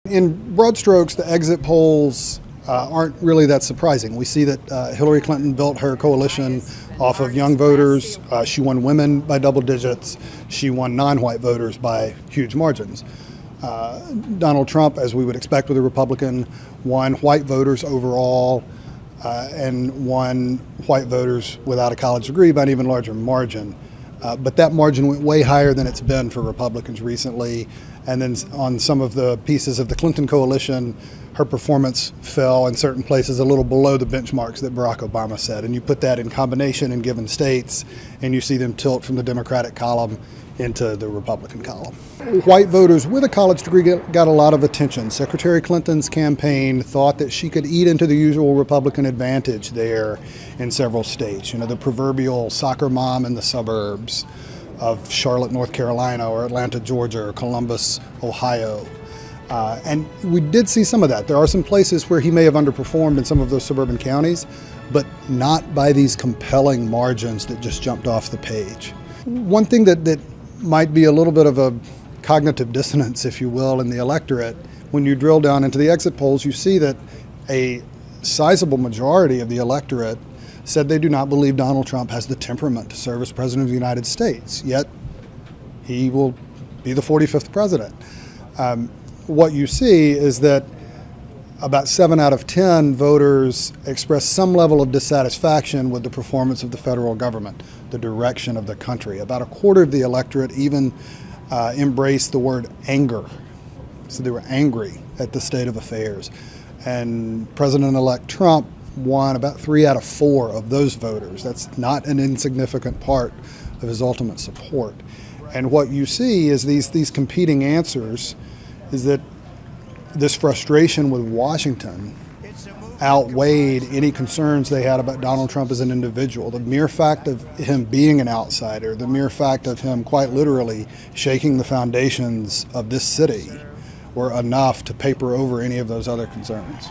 In broad strokes, the exit polls aren't really that surprising. We see that Hillary Clinton built her coalition off of young voters. She won women by double digits. She won non-white voters by huge margins. Donald Trump, as we would expect with a Republican, won white voters overall and won white voters without a college degree by an even larger margin. But that margin went way higher than it's been for Republicans recently. And then on some of the pieces of the Clinton coalition, her performance fell in certain places a little below the benchmarks that Barack Obama set. And you put that in combination in given states, and you see them tilt from the Democratic column into the Republican column. White voters with a college degree got a lot of attention. Secretary Clinton's campaign thought that she could eat into the usual Republican advantage there in several states. You know, the proverbial soccer mom in the suburbs of Charlotte, North Carolina, or Atlanta, Georgia, or Columbus, Ohio. And we did see some of that. There are some places where he may have underperformed in some of those suburban counties, but not by these compelling margins that just jumped off the page. One thing that might be a little bit of a cognitive dissonance, if you will, in the electorate, when you drill down into the exit polls, you see that a sizable majority of the electorate said they do not believe Donald Trump has the temperament to serve as president of the United States, yet he will be the 45th president. What you see is that about 7 out of 10 voters express some level of dissatisfaction with the performance of the federal government, the direction of the country. About a quarter of the electorate even embraced the word anger. So they were angry at the state of affairs. And President-elect Trump won about 3 out of 4 of those voters. That's not an insignificant part of his ultimate support. And what you see is these competing answers is that this frustration with Washington outweighed any concerns they had about Donald Trump as an individual. The mere fact of him being an outsider, the mere fact of him quite literally shaking the foundations of this city were enough to paper over any of those other concerns.